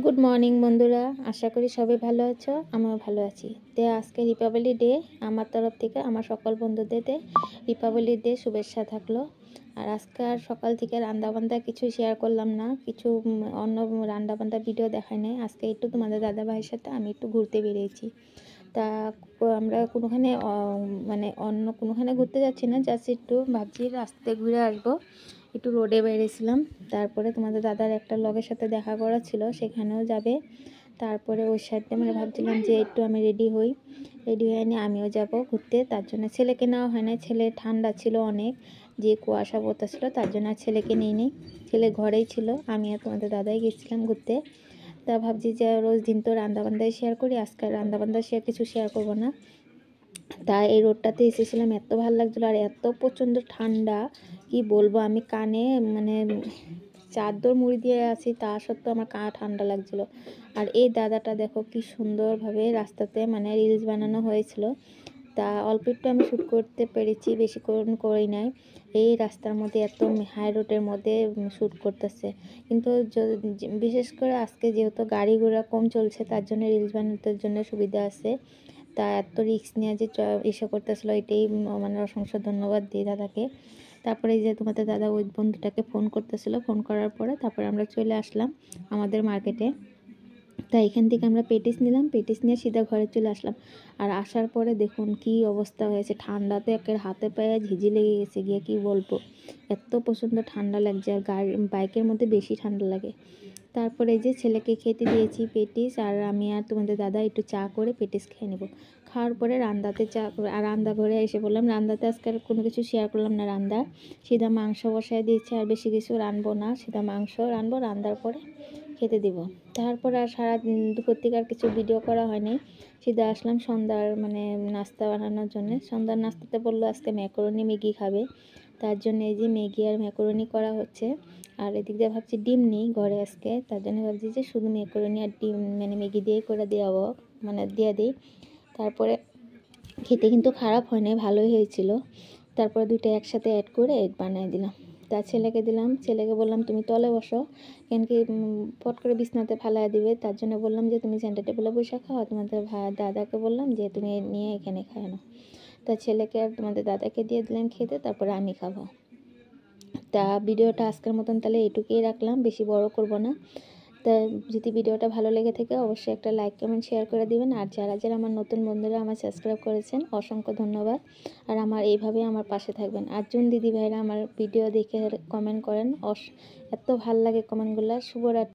Good morning বন্ধুরা, আশা করি সবাই ভালো আছো। আমিও ভালো আছি। তো আজকে রিপাবলিক ডে, আমার তরফ থেকে আমার সকল বন্ধুদের রিপাবলিক ডে শুভেচ্ছা থাকলো। আর আজকে আর সকাল থেকে রান্নাবান্না কিছু শেয়ার করলাম না, কিছু অন্য রান্নাবান্না ভিডিও দেখাই নাই। আজকে একটু তোমাদের দাদা ভাইয়ের সাথে আমি একটু ঘুরতে বেরিয়েছি। তা আমরা কোনোখানে মানে অন্য কোনোখানে ঘুরতে যাচ্ছি না, জাস্ট একটু ভাবছি রাস্তায় ঘুরে আসবো। একটু রোডে বেরিয়েছিলাম, তারপরে তোমাদের দাদার একটা লগের সাথে দেখা করা ছিল, সেখানেও যাবে। তারপরে ওর সাথে মানে ভাবছিলাম যে একটু আমি রেডি হয়ে নিয়ে আমিও যাব ঘুরতে। তার জন্য ছেলেকে নেওয়া হয় না, ছেলে ঠান্ডা ছিল অনেক, যে কুয়াশা ছিল, তার জন্য আর ছেলেকে নিইনি। ছেলে ঘরেই ছিল, আমি আর তোমাদের দাদাই গেছিলাম ঘুরতে। তা ভাবছি যে রোজ দিন তো রান্নাবান্নাই শেয়ার করি, আজকাল রান্নাবান্না কিছু শেয়ার করবো না। তাই এই রোডটাতে এসেছিলাম, এত ভালো লাগছিলো। আর এত প্রচণ্ড ঠান্ডা, কি বলবো, আমি কানে মানে চাদর মুড়ি দিয়ে আছি, তা সত্ত্বেও আমার ঠান্ডা লাগছিলো। আর এই দাদাটা দেখো কি সুন্দরভাবে রাস্তাতে মানে রিলস বানানো হয়েছিল, তা অল্প একটু আমি শ্যুট করতে পেরেছি, বেশিক্ষণ করি নাই। এই রাস্তার মধ্যে এত হাই রোডের মধ্যে শ্যুট করতেছে, কিন্তু বিশেষ করে আজকে যেহেতু গাড়ি ঘোড়া কম চলছে, তার জন্য রিলস বানানোর জন্য সুবিধা আছে। তা এত রিস্ক নিয়ে যে এসে করতেছিল, এটাই মানে অসংখ্য ধন্যবাদ দিই দাদাকে। তারপরে এই যে তোমাদের দাদা ওই বন্ধুটাকে ফোন করতেছিল, ফোন করার পরে তারপরে আমরা চলে আসলাম আমাদের মার্কেটে। তাই এখান থেকে আমরা পেটিস নিলাম, পেটিস নিয়ে সিধা ঘরে চলে আসলাম। আর আসার পরে দেখুন কি অবস্থা হয়েছে, ঠান্ডাতে একের হাতে পায়ে ঝিঝি লেগে গেছে গিয়ে, কি বলবো, এত প্রচণ্ড ঠান্ডা লাগছে। আর বাইকের মধ্যে বেশি ঠান্ডা লাগে। তারপরে এই যে ছেলেকে খেতে দিয়েছি পেটিস, আর আমি আর তোমাদের দাদা একটু চা করে পেটিস খেয়ে নেব। খাওয়ার পরে রান্দাতে আর রান্না ঘরে এসে বললাম, রান্দাতে আজকে আর কোনো কিছু শেয়ার করলাম না। সিধা মাংস বসায় দিয়েছি, আর বেশি কিছু রানবো না, সিধা মাংস রানবো, রান্নার পরে খেতে দিব। তারপর আর সারা দুপুর থেকে আর কিছু ভিডিও করা হয়নি। সিধা আসলাম সন্ধ্যার মানে নাস্তা বানানোর জন্য। সন্ধ্যার নাস্তাতে বললো আজকে ম্যাকারনি ম্যাগি খাবে, তার জন্য এই যে ম্যাগি আর ম্যাকারনি করা হচ্ছে। আর এদিক দিয়ে ভাবছি ডিম নেই ঘরে আজকে, তার জন্য ভাবছি যে শুধু ম্যাকারনি আর ডিম মানে ম্যাগি দিয়ে করে দেওয়া মানে দিয়ে দিই। তারপরে খেতে কিন্তু খারাপ হয় নাই, ভালোই হয়েছিল। তারপরে দুইটা একসাথে অ্যাড করে এগ বানিয়ে দিলাম। তা ছেলেকে দিলাম, ছেলেকে বললাম তুমি তলে বসো, কেন কি পট করে বিছনাতে ফালাই দিবে, তার জন্য বললাম যে তুমি সেন্টার টেবিলে বসে খাও। তোমাদের দাদাকে বললাম যে তুমি নিয়ে এখানে খায় নাও। তা ছেলেকে আর তোমাদের দাদাকে দিয়ে দিলাম খেতে, তারপরে আমি খাবো। তা ভিডিওটা আজকের মতন তাহলে এটুকুই রাখলাম, বেশি বড় করব না। তা যদি ভিডিওটা ভালো লেগে থাকে অবশ্যই একটা লাইক কমেন্ট শেয়ার করে দিবেন। আর যারা যারা আমার নতুন বন্ধুরা আমার সাবস্ক্রাইব করেছেন অসংখ্য ধন্যবাদ। আর আমার এইভাবে আমার পাশে থাকবেন। আর দিদি ভাইরা আমার ভিডিও দেখে কমেন্ট করেন, এত ভাল লাগে কমেন্টগুলো। শুভরাত্রি।